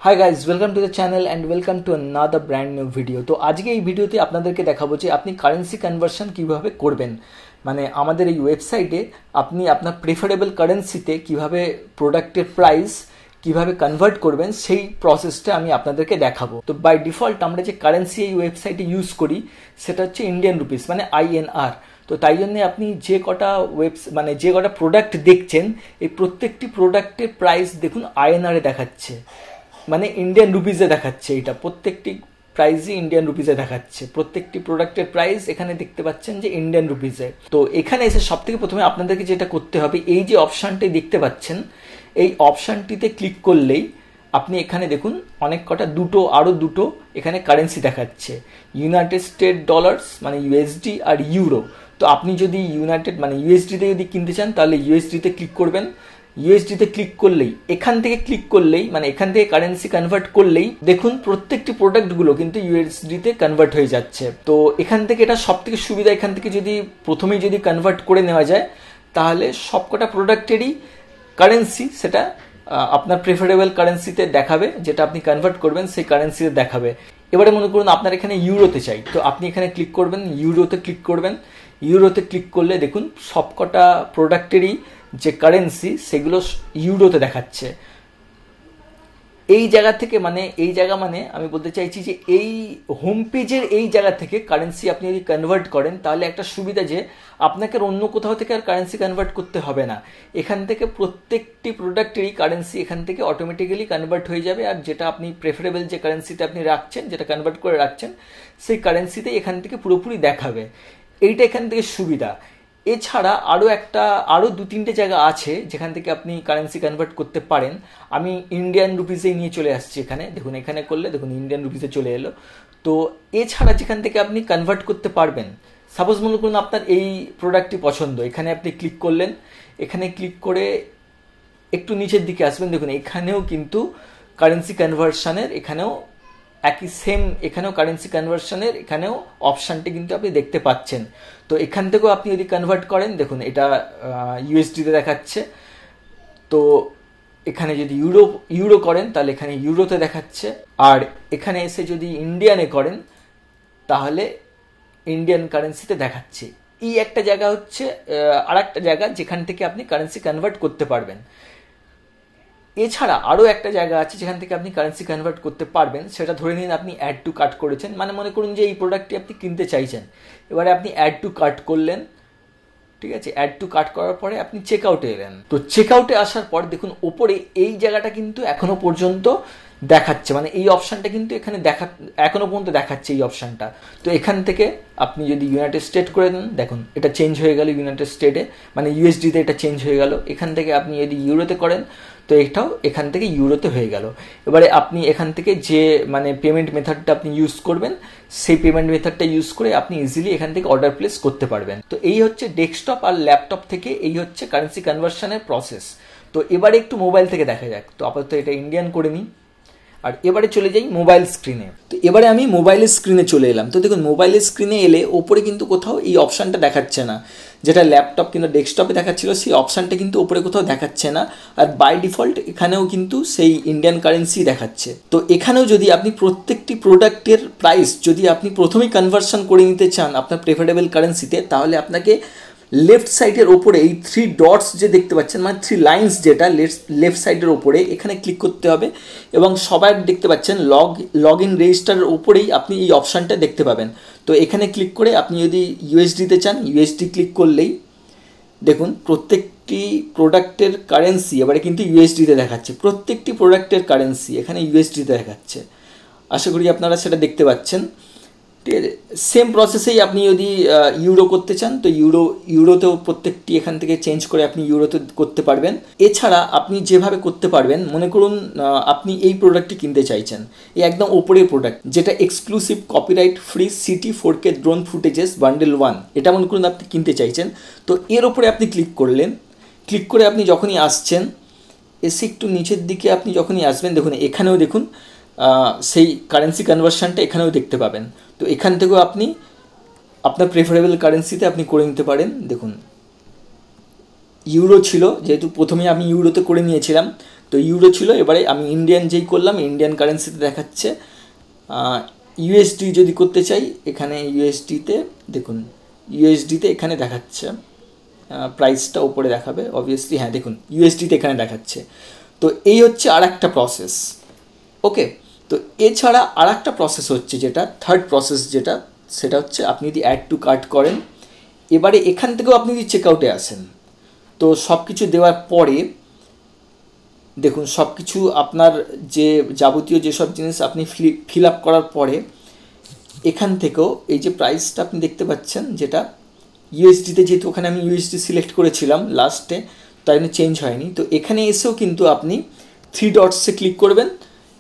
Hi guys, welcome to the channel and welcome to another brand new video. তো আজকে এই ভিডিওতে আপনাদেরকে দেখাবো যে আপনি কারেন্সি কনভার্সন কীভাবে করবেন। মানে আমাদের এই ওয়েবসাইটে আপনি আপনার প্রেফারেবল কারেন্সিতে কীভাবে প্রোডাক্টের প্রাইস কীভাবে কনভার্ট করবেন সেই প্রসেসটা আমি আপনাদেরকে দেখাবো। তো বাই ডিফল্ট আমরা যে কারেন্সি এই ওয়েবসাইটে ইউজ করি সেটা হচ্ছে ইন্ডিয়ান রুপিস, মানে INR। তো তাই জন্যে আপনি যে কটা যে কটা প্রোডাক্ট দেখছেন এই প্রত্যেকটি প্রোডাক্টের প্রাইস দেখুন INR-এ দেখাচ্ছে, মানে ইন্ডিয়ান রুপিসে দেখাচ্ছে। এটা প্রত্যেকটি প্রাইসই ইন্ডিয়ান রুপিসে দেখাচ্ছে, প্রত্যেকটি প্রোডাক্টের প্রাইস এখানে দেখতে পাচ্ছেন যে ইন্ডিয়ান রুপিসে। তো এখানে এসে সব থেকে প্রথমে আপনাদেরকে যেটা করতে হবে, এই যে অপশানটি দেখতে পাচ্ছেন এই অপশানটিতে ক্লিক করলেই আপনি এখানে দেখুন অনেক কটা আরও দুটো এখানে কারেন্সি দেখাচ্ছে, ইউনাইটেড স্টেট ডলার্স মানে USD আর ইউরো। তো আপনি যদি USD-তে যদি কিনতে চান তাহলে USD-তে ক্লিক করবেন। USD-তে ক্লিক করলেই এখান থেকে এখান থেকে কারেন্সি কনভার্ট করলেই দেখুন প্রত্যেকটি প্রোডাক্টগুলো কিন্তু USD-তে কনভার্ট হয়ে যাচ্ছে। তো এখান থেকে এটা সব থেকে সুবিধা, এখান থেকে যদি প্রথমেই যদি কনভার্ট করে নেওয়া যায় তাহলে সবকটা প্রোডাক্টেরই কারেন্সি সেটা আপনার প্রেফারেবল কারেন্সিতে দেখাবে, যেটা আপনি কনভার্ট করবেন সেই কারেন্সিতে দেখাবে। এবারে মনে করুন আপনার এখানে ইউরোতে চাই, তো আপনি এখানে ক্লিক করবেন, ইউরোতে ক্লিক করবেন। ইউরোতে ক্লিক করলে দেখুন সবকটা প্রোডাক্টেরই যে কারেন্সি সেগুলো ইউরোতে দেখাচ্ছে। এই জায়গা থেকে আমি বলতে চাইছি যে এই হোম পেজের এই জায়গা থেকে কারেন্সি আপনি যদি কনভার্ট করেন তাহলে একটা সুবিধা যে আপনাকে অন্য কোথাও থেকে আর কারেন্সি কনভার্ট করতে হবে না। এখান থেকে প্রত্যেকটি প্রোডাক্টেরই কারেন্সি এখান থেকে অটোমেটিক্যালি কনভার্ট হয়ে যাবে, আর যেটা আপনি প্রেফারেবল যে কারেন্সিতে আপনি রাখছেন, যেটা কনভার্ট করে রাখছেন, সেই কারেন্সিতে এখান থেকে পুরোপুরি দেখাবে। এইটা এখান থেকে সুবিধা। এছাড়া আরও 2-3টে জায়গা আছে যেখান থেকে আপনি কারেন্সি কনভার্ট করতে পারেন। আমি ইন্ডিয়ান রুপিসেই নিয়ে চলে আসছি এখানে, দেখুন এখানে করলে দেখুন ইন্ডিয়ান রুপিসে চলে এলো। তো এছাড়া যেখান থেকে আপনি কনভার্ট করতে পারবেন, সাপোজ মনে করুন আপনার এই প্রোডাক্টটি পছন্দ, এখানে আপনি ক্লিক করলেন, এখানে ক্লিক করে একটু নিচের দিকে আসবেন, দেখুন এখানেও কিন্তু কারেন্সি কনভার্সনের এখানেও এখানেও কারেন্সি কনভার্সনের এখানেও অপশানটি কিন্তু আপনি দেখতে পাচ্ছেন। তো এখান থেকেও আপনি যদি কনভার্ট করেন, দেখুন এটা USD-তে দেখাচ্ছে। তো এখানে যদি ইউরো করেন তাহলে এখানে ইউরোতে দেখাচ্ছে, আর এখানে এসে যদি ইন্ডিয়ানে করেন তাহলে ইন্ডিয়ান কারেন্সিতে দেখাচ্ছে। এই একটা জায়গা হচ্ছে আর একটা জায়গা যেখান থেকে আপনি কারেন্সি কনভার্ট করতে পারবেন। এছাড়া আরও একটা জায়গা আছে যেখান থেকে আপনি কারেন্সি কনভার্ট করতে পারবেন, সেটা ধরে নিন আপনি অ্যাড টু কার্ট করেছেন, মানে মনে করুন যে এই প্রোডাক্টটি আপনি কিনতে চাইছেন, এবারে আপনি অ্যাড টু কার্ট করলেন, ঠিক আছে। অ্যাড টু কার্ট করার পরে আপনি চেক আউটে এলেন। তো চেক আউটে আসার পর দেখুন ওপরে এই জায়গাটা কিন্তু এখনো পর্যন্ত দেখাচ্ছে, মানে এই অপশানটা কিন্তু এখানে এখনো পর্যন্ত দেখাচ্ছে এই অপশানটা। তো এখান থেকে আপনি যদি ইউনাইটেড স্টেট করে দেন, দেখুন এটা চেঞ্জ হয়ে গেল ইউনাইটেড স্টেটে, মানে USD-তে এটা চেঞ্জ হয়ে গেল। এখান থেকে আপনি যদি ইউরোতে করেন তো এটাও এখান থেকে ইউরোতে হয়ে গেল। এবারে আপনি এখান থেকে যে পেমেন্ট মেথডটা আপনি ইউজ করবেন সেই পেমেন্ট মেথডটা ইউজ করে আপনি ইজিলি এখান থেকে অর্ডার প্লেস করতে পারবেন। তো এই হচ্ছে ডেস্কটপ আর ল্যাপটপ থেকে এই হচ্ছে কারেন্সি কনভার্সনের প্রসেস। তো এবারে একটু মোবাইল থেকে দেখা যাক। তো আপাতত এটা ইন্ডিয়ান করে নিই, আর এবারে চলে যাই মোবাইল স্ক্রিনে। তো এবারে আমি মোবাইলের স্ক্রিনে চলে এলাম। তো দেখুন মোবাইলের স্ক্রিনে এলে ওপরে কিন্তু কোথাও এই অপশানটা দেখাচ্ছে না, যেটা ল্যাপটপ কিংবা ডেস্কটপে দেখাচ্ছিল সেই অপশানটা কিন্তু ওপরে কোথাও দেখাচ্ছে না। আর বাই ডিফল্ট এখানেও কিন্তু সেই ইন্ডিয়ান কারেন্সি দেখাচ্ছে। তো এখানেও যদি আপনি প্রত্যেকটি প্রোডাক্টের প্রাইস যদি আপনি প্রথমেই কনভার্সন করে নিতে চান আপনার প্রেফারেবল কারেন্সিতে, তাহলে আপনাকে লেফট সাইডের ওপরে এই 3 ডটস যে দেখতে পাচ্ছেন, মানে 3 লাইন্স, যেটা লেফট সাইডের ওপরে এখানে ক্লিক করতে হবে, এবং সবাই দেখতে পাচ্ছেন লগ ইন রেজিস্টারের ওপরেই আপনি এই অপশানটা দেখতে পাবেন। তো এখানে ক্লিক করে আপনি যদি USD-তে চান USD ক্লিক করলেই দেখুন প্রত্যেকটি প্রোডাক্টের কারেন্সি এবারে কিন্তু USD-তে দেখাচ্ছে, প্রত্যেকটি প্রোডাক্টের কারেন্সি এখানে USD-তে দেখাচ্ছে। আশা করি আপনারা সেটা দেখতে পাচ্ছেন, ঠিক আছে। সেম প্রসেসেই আপনি যদি ইউরো করতে চান তো ইউরোতেও প্রত্যেকটি এখান থেকে চেঞ্জ করে আপনি ইউরোতে করতে পারবেন। এছাড়া আপনি যেভাবে করতে পারবেন, মনে করুন আপনি এই প্রোডাক্টটি কিনতে চাইছেন, এই একদম ওপরের প্রোডাক্ট যেটা exclusive copyright free city 4K drone footages bundle 1, এটা মনে করুন আপনি কিনতে চাইছেন। তো এর ওপরে আপনি ক্লিক করলেন, ক্লিক করে আপনি যখনই আসছেন এসে একটু নিচের দিকে আপনি যখনই আসবেন, দেখুন এখানেও দেখুন সেই কারেন্সি কনভার্সনটা এখানেও দেখতে পাবেন। তো এখান থেকেও আপনি আপনার প্রেফারেবল কারেন্সিতে আপনি করে নিতে পারেন। দেখুন ইউরো ছিল, যেহেতু প্রথমে আমি ইউরোতে করে নিয়েছিলাম, তো ইউরো ছিল, এবারে আমি ইন্ডিয়ান যেই করলাম ইন্ডিয়ান কারেন্সিতে দেখাচ্ছে। ইউএসডি যদি করতে চাই এখানে ইউএসডিতে দেখুন, ইউএসডিতে এখানে দেখাচ্ছে প্রাইসটা উপরে দেখাবে অবভিয়াসলি, হ্যাঁ দেখুন ইউএসডিতে এখানে দেখাচ্ছে। তো এই হচ্ছে আর একটা প্রসেস। ওকে, তো এছাড়া আর একটা প্রসেস হচ্ছে যেটা থার্ড প্রসেস, যেটা সেটা হচ্ছে আপনি যদি অ্যাড টু কার্ট করেন, এবারে এখান থেকেও আপনি যদি চেকআউটে আসেন, তো সব কিছু দেওয়ার পরে দেখুন সব কিছু আপনার যে যাবতীয় যেসব জিনিস আপনি ফিল আপ করার পরে এখান থেকেও এই যে প্রাইসটা আপনি দেখতে পাচ্ছেন, যেটা ইউএসডিতে, যেহেতু ওখানে আমি ইউএসডি সিলেক্ট করেছিলাম লাস্টে, তাই জন্য চেঞ্জ হয়নি। তো এখানে এসেও কিন্তু আপনি 3 ডটসে ক্লিক করবেন,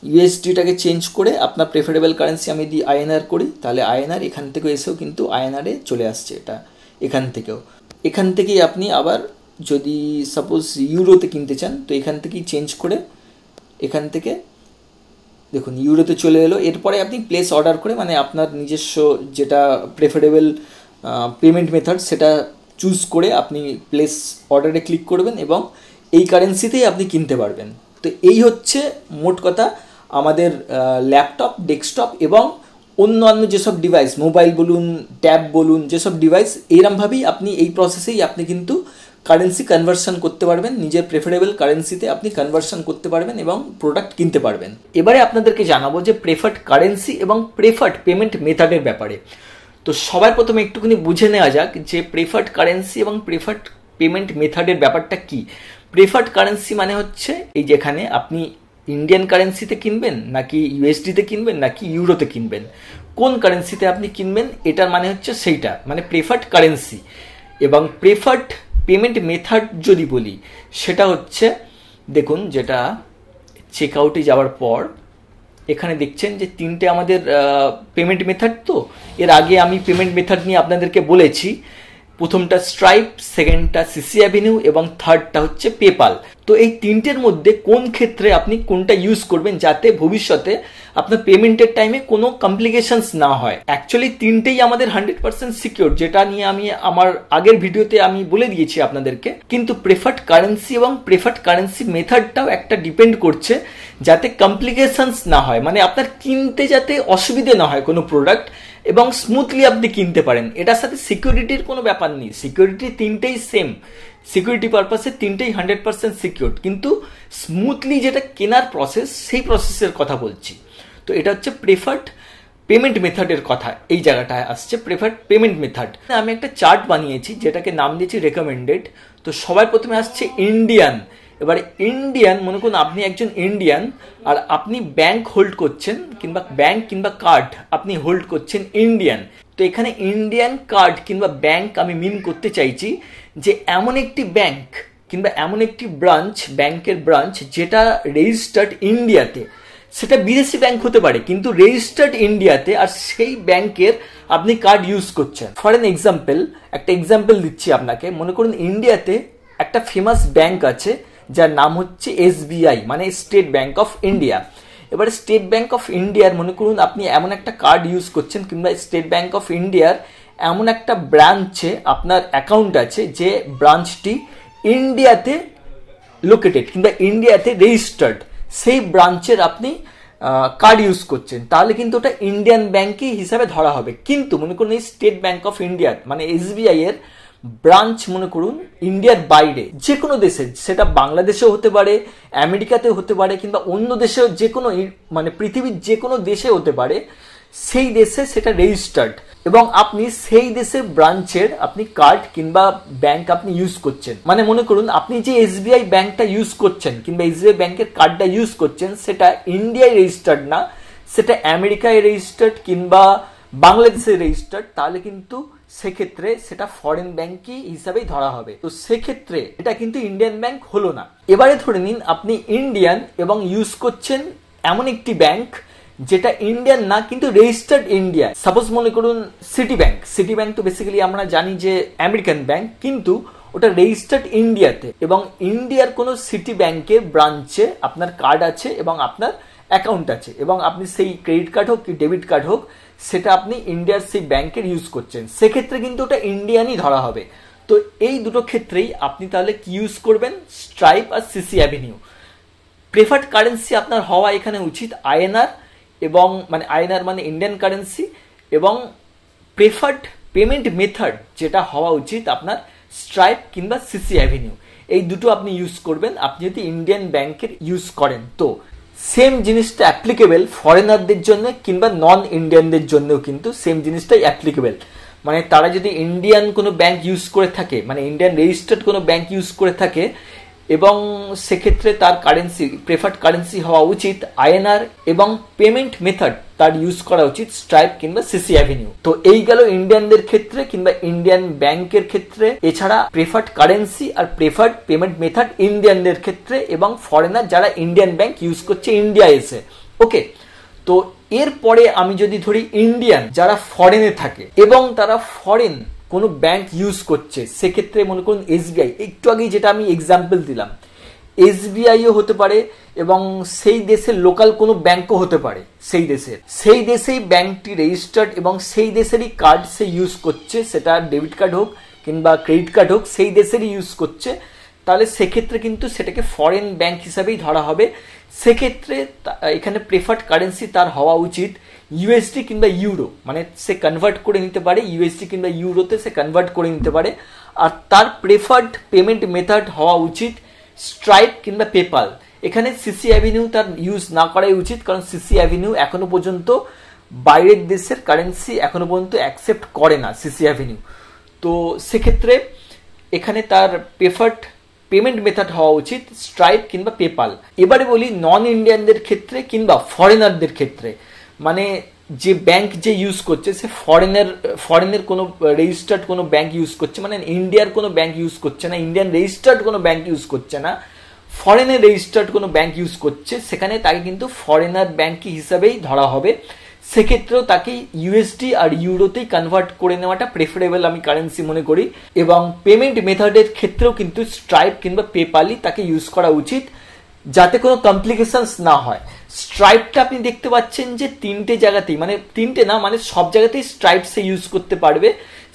ইউএসডিটাকে চেঞ্জ করে আপনার প্রেফারেবল কারেন্সি আমি যদি আইএনআর করি, তাহলে আইএনআর এখান থেকেও এসেও কিন্তু আইএনআরে চলে আসছে এটা। এখান থেকেই আপনি আবার যদি সাপোজ ইউরোতে কিনতে চান, তো এখান থেকেই চেঞ্জ করে এখান থেকে দেখুন ইউরোতে চলে এলো। এরপরে আপনি প্লেস অর্ডার করে, মানে আপনার নিজস্ব যেটা প্রেফারেবল পেমেন্ট মেথড সেটা চুজ করে আপনি প্লেস অর্ডারে ক্লিক করবেন এবং এই কারেন্সিতেই আপনি কিনতে পারবেন। তো এই হচ্ছে মোট কথা আমাদের ল্যাপটপ, ডেস্কটপ এবং অন্যান্য যেসব ডিভাইস, মোবাইল বলুন, ট্যাব বলুন, যেসব ডিভাইস, এইরকমভাবেই আপনি এই প্রসেসেই আপনি কিন্তু কারেন্সি কনভার্সন করতে পারবেন, নিজের প্রেফারেবল কারেন্সিতে আপনি কনভার্সন করতে পারবেন এবং প্রোডাক্ট কিনতে পারবেন। এবারে আপনাদেরকে জানাবো যে প্রেফার্ড কারেন্সি এবং প্রেফার্ড পেমেন্ট মেথডের ব্যাপারে। তো সবার প্রথমে একটুখানি বুঝে নেওয়া যাক যে প্রেফার্ড কারেন্সি এবং প্রেফার্ড পেমেন্ট মেথডের ব্যাপারটা কি। প্রেফার্ড কারেন্সি মানে হচ্ছে এই যেখানে আপনি ইন্ডিয়ান কারেন্সিতে কিনবেন নাকি ইউএসডিতে কিনবেন নাকি ইউরোতে কিনবেন, কোন কারেন্সিতে আপনি কিনবেন, এটার মানে হচ্ছে সেইটা, মানে প্রেফার্ড কারেন্সি। এবং প্রেফার্ড পেমেন্ট মেথড যদি বলি, সেটা হচ্ছে দেখুন, যেটা চেক আউটে যাওয়ার পর এখানে দেখছেন যে 3টে আমাদের পেমেন্ট মেথড। তো এর আগে আমি পেমেন্ট মেথড নিয়ে আপনাদেরকে বলেছি, প্রথমটা স্ট্রাইপ, সেকেন্ডটা সিসি অ্যাভিনিউ এবং থার্ডটা হচ্ছে পেপাল। তো এই 3টের মধ্যে কোন ক্ষেত্রে আপনি কোনটা ইউজ করবেন যাতে ভবিষ্যতে আপনার পেমেন্টের টাইমে কোনো কমপ্লিকেশনস না হয়। অ্যাকচুয়ালি 3টেই আমাদের 100% সিকিউর, যেটা নিয়ে আমি আমার আগের ভিডিওতে আমি বলে দিয়েছি আপনাদেরকে। কিন্তু প্রেফার্ড কারেন্সি এবং প্রেফার্ড কারেন্সি মেথডটাও একটা ডিপেন্ড করছে যাতে কমপ্লিকেশনস না হয়, মানে আপনার কিনতে যাতে অসুবিধে না হয় কোনো প্রোডাক্ট এবং স্মুথলি আপনি কিনতে পারেন। এটার সাথে সিকিউরিটির কোনো ব্যাপার নেই, সিকিউরিটি 3টেই সেম, সিকিউরিটি পারপাসে 3টেই 100% সিকিউর, কিন্তু স্মুথলি যেটা কেনার প্রসেস, সেই প্রসেসের কথা বলছি। তো এটা হচ্ছে প্রেফার্ড পেমেন্ট মেথডের কথা, এই জায়গাটায় আসছে প্রেফার্ড পেমেন্ট মেথড। আমি একটা চার্ট বানিয়েছি যেটাকে নাম দিয়েছি রেকমেন্ডেড। তো সবার প্রথমে আসছে ইন্ডিয়ান। এবারে ইন্ডিয়ান, মনে করুন আপনি একজন ইন্ডিয়ান আর আপনি ব্যাংক হোল্ড করছেন, কিংবা ব্যাংক কিংবা কার্ড আপনি হোল্ড করছেন ইন্ডিয়ান। তো এখানে ইন্ডিয়ান কার্ড কিংবা ব্যাংক আমি মিন করতে চাইছি যে এমন একটি ব্যাংক কিংবা এমন একটি ব্রাঞ্চ, ব্যাংকের ব্রাঞ্চ যেটা রেজিস্টার্ড ইন্ডিয়াতে, সেটা বিদেশি ব্যাংক হতে পারে কিন্তু রেজিস্টার্ড ইন্ডিয়াতে, আর সেই ব্যাংকের আপনি কার্ড ইউজ করছেন। ফর এন এক্সাম্পল, একটা এক্সাম্পল দিচ্ছি আপনাকে। মনে করুন ইন্ডিয়াতে একটা ফেমাস ব্যাংক আছে যার নাম হচ্ছে এসবিআই, মানে স্টেট ব্যাংক অফ ইন্ডিয়া। এবারে স্টেট ব্যাংক অফ ইন্ডিয়ার মনে করুন আপনি এমন একটা কার্ড ইউজ করছেন, কিংবা স্টেট ব্যাংক অফ ইন্ডিয়ার এমন একটা ব্রাঞ্চে আপনার অ্যাকাউন্ট আছে যে ব্রাঞ্চটি ইন্ডিয়াতে লোকেটেড কিংবা ইন্ডিয়াতে রেজিস্টার্ড, সেই ব্রাঞ্চের আপনি কার্ড ইউজ করছেন, তাহলে কিন্তু ওটা ইন্ডিয়ান ব্যাংকই হিসাবে ধরা হবে। কিন্তু মনে করুন এই স্টেট ব্যাংক অফ ইন্ডিয়ার মানে এসবিআই এর ব্রাঞ্চ মনে করুন ইন্ডিয়ার বাইরে যে কোনো দেশে, সেটা বাংলাদেশেও হতে পারে, আমেরিকাতেও হতে পারে, কিংবা অন্য দেশেও, যে কোনো মানে পৃথিবীর যে কোনো দেশে হতে পারে, সেই দেশে সেটা রেজিস্টার্ড এবং আপনি সেই দেশের ব্রাঞ্চের আপনি কার্ড কিংবা ব্যাংক আপনি ইউজ করছেন। মানে মনে করুন আপনি যে এসবিআই ব্যাংকটা ইউজ করছেন কিংবা এসবিআই ব্যাংকের কার্ডটা ইউজ করছেন, সেটা ইন্ডিয়ায় রেজিস্টার্ড না, সেটা আমেরিকায় রেজিস্টার্ড কিংবা বাংলাদেশে রেজিস্টার্ড, তাহলে কিন্তু সেক্ষেত্রে সেটা ফরেন ব্যাংকই হিসাবেই ধরা হবে। তো সেক্ষেত্রে এটা কিন্তু ইন্ডিয়ান ব্যাংক হলো না। এবারে ধরে নিন আপনি ইন্ডিয়ান এবং ইউজ করছেন এমন একটি ব্যাংক যেটা ইন্ডিয়ান না কিন্তু রেজিস্টার্ড ইন্ডিয়া। সাপোজ মনে করুন সিটি ব্যাংক। সিটি ব্যাংক তো বেসিক্যালি আমরা জানি যে আমেরিকান ব্যাংক, কিন্তু ওটা রেজিস্টার্ড ইন্ডিয়াতে এবং ইন্ডিয়ার কোনো সিটি ব্যাংকের ব্রাঞ্চে আপনার কার্ড আছে এবং আপনার অ্যাকাউন্ট আছে এবং আপনি সেই ক্রেডিট কার্ড হোক কি ডেবিট কার্ড হোক, সেটা আপনি ইন্ডিয়ার সেই ব্যাংকের ইউজ করছেন, সেক্ষেত্রে কিন্তু ওটা ইন্ডিয়ানই ধরা হবে। তো এই দুটো ক্ষেত্রেই আপনি তাহলে কি ইউজ করবেন, স্ট্রাইপ আর সিসি অ্যাভিনিউ। প্রেফার্ড কারেন্সি আপনার হওয়া এখানে উচিত আইএনআর, এবং মানে আইএনআর মানে ইন্ডিয়ান কারেন্সি, এবং প্রেফার্ড পেমেন্ট মেথড যেটা হওয়া উচিত আপনার স্ট্রাইপ কিংবা সিসি অ্যাভিনিউ। এই দুটো আপনি ইউজ করবেন আপনি যদি ইন্ডিয়ান ব্যাংকের ইউজ করেন। তো সেম জিনিসটা অ্যাপ্লিকেবল ফরেনারদের জন্য কিংবা নন ইন্ডিয়ানদের জন্যও কিন্তু সেম জিনিসটাই অ্যাপ্লিকেবল। মানে তারা যদি ইন্ডিয়ান কোনো ব্যাংক ইউজ করে থাকে, মানে ইন্ডিয়ান রেজিস্টার্ড কোনো ব্যাংক ইউজ করে থাকে, এবং সেক্ষেত্রে তার কারেন্সি প্রেফার্ড কারেন্সি হওয়া উচিত আইএনআর, এবং পেমেন্ট মেথড তার ইউজ করা উচিত স্ট্রাইপ কিংবা সিসি অ্যাভিনিউ। তো এই গেল ইন্ডিয়ানদের ক্ষেত্রে কিংবা ইন্ডিয়ান ব্যাংকের ক্ষেত্রে। এছাড়া প্রেফার্ড কারেন্সি আর প্রেফার্ড পেমেন্ট মেথড ইন্ডিয়ানদের ক্ষেত্রে এবং ফরেনার যারা ইন্ডিয়ান ব্যাংক ইউজ করছে ইন্ডিয়া এসে। ওকে, তো এরপরে আমি যদি ধরি ইন্ডিয়ান যারা ফরেনে থাকে এবং তারা ফরেন কোনো ব্যাংক ইউজ করছে, সেক্ষেত্রে মনে করুন এসবিআই, একটু আগেই যেটা আমি এক্সাম্পল দিলাম, এসবিআইও হতে পারে এবং সেই দেশের লোকাল কোনো ব্যাংকও হতে পারে। সেই দেশেই ব্যাংকটি রেজিস্টার্ড এবং সেই দেশেরই কার্ড সে ইউজ করছে, সেটা ডেবিট কার্ড হোক কিংবা ক্রেডিট কার্ড হোক, সেই দেশেরই ইউজ করছে, তাহলে সেক্ষেত্রে কিন্তু সেটাকে ফরেন ব্যাংক হিসাবেই ধরা হবে। সেক্ষেত্রে এখানে প্রেফার্ড কারেন্সি তার হওয়া উচিত ইউএসডি কিংবা ইউরো, মানে সে কনভার্ট করে নিতে পারে ইউএসডি কিংবা ইউরোতে সে কনভার্ট করে নিতে পারে। আর তার প্রেফার্ড পেমেন্ট মেথড হওয়া উচিত স্ট্রাইপ কিংবা পেপাল। এখানে সিসি অ্যাভিনিউ তার ইউজ না করাই উচিত, কারণ সিসি অ্যাভিনিউ এখনো পর্যন্ত বাইরের দেশের কারেন্সি এখনো পর্যন্ত অ্যাকসেপ্ট করে না সিসি অ্যাভিনিউ। তো সেক্ষেত্রে এখানে তার প্রেফার্ড পেমেন্ট মেথড হওয়া উচিত স্ট্রাইপ কিংবা পেপাল। এবারে বলি নন ইন্ডিয়ানদের ক্ষেত্রে কিংবা ফরেনারদের ক্ষেত্রে, মানে যে ব্যাংক যে ইউজ করছে সে ফরেনের কোনো রেজিস্টার্ড কোনো ব্যাংক ইউজ করছে, মানে ইন্ডিয়ার কোনো ব্যাংক ইউজ করছে না, ইন্ডিয়ান রেজিস্টার্ড কোনো ব্যাংক ইউজ করছে না, ফরেনের রেজিস্টার্ড কোনো ব্যাংক ইউজ করছে, সেখানে তাকে কিন্তু ফরেনার ব্যাংক হিসাবেই ধরা হবে। সেক্ষেত্রেও তাকে ইউএসডি আর ইউরোতেই কনভার্ট করে নেওয়াটা প্রেফারেবল আমি কারেন্সি মনে করি। এবং পেমেন্ট মেথডের ক্ষেত্রেও কিন্তু স্ট্রাইপ কিংবা পেপালই তাকে ইউজ করা উচিত, যাতে কোনো কমপ্লিকেশনস না হয়। স্ট্রাইপটা আপনি দেখতে পাচ্ছেন যে তিনটে জায়গাতেই, মানে তিনটে না, মানে সব জায়গাতেই স্ট্রাইপ সে ইউজ করতে পারবে।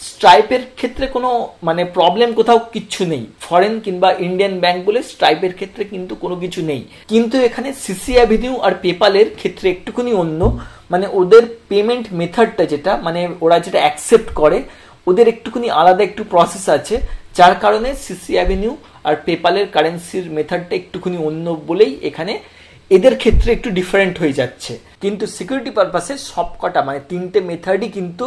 স্ট্রাইপের ক্ষেত্রে কোনো মানে প্রবলেম কোথাও কিচ্ছু নেই, ফরেন কিংবা ইন্ডিয়ান ব্যাংক বলে স্ট্রাইপের ক্ষেত্রে কিন্তু কোনো কিছু নেই। কিন্তু এখানে সিসি অ্যাভিনিউ আর পেপালের ক্ষেত্রে একটুখানি অন্য, মানে ওদের পেমেন্ট মেথডটা যেটা, মানে ওরা যেটা অ্যাকসেপ্ট করে ওদের একটুখানি আলাদা একটু প্রসেস আছে, যার কারণে সিসি অ্যাভিনিউ আর পেপালের কারেন্সির মেথডটা একটুখানি অন্য বলেই এখানে এদের ক্ষেত্রে একটু ডিফারেন্ট হয়ে যাচ্ছে। কিন্তু সিকিউরিটি পারপাসে সবকটা মানে তিনটে মেথডই কিন্তু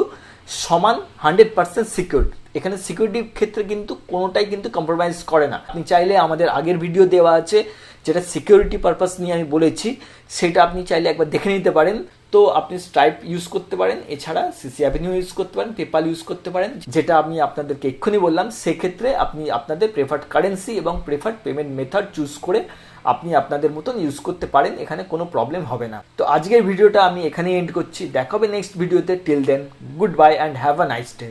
সমান 100% সিকিউর। এখানে সিকিউরিটির ক্ষেত্রে কিন্তু কোনোটাই কিন্তু কম্প্রোমাইজ করে না। আপনি চাইলে আমাদের আগের ভিডিও দেওয়া আছে যেটা সিকিউরিটি পারপাস নিয়ে আমি বলেছি, সেটা আপনি চাইলে একবার দেখে নিতে পারেন। তো আপনি স্ট্রাইপ ইউজ করতে পারেন, এছাড়া সিসি অ্যাভিনিউ ইউজ করতে পারেন, পেপাল ইউজ করতে পারেন, যেটা আমি আপনাদেরকে এক্ষুনি বললাম। সেক্ষেত্রে আপনি আপনাদের প্রেফার্ড কারেন্সি এবং প্রেফার্ড পেমেন্ট মেথড চুজ করে আপনি আপনাদের মতন ইউজ করতে পারেন, এখানে কোনো প্রবলেম হবে না। তো আজকের ভিডিওটা আমি এখানেই এন্ড করছি, দেখা হবে নেক্সট ভিডিওতে। Till then goodbye and have a nice day.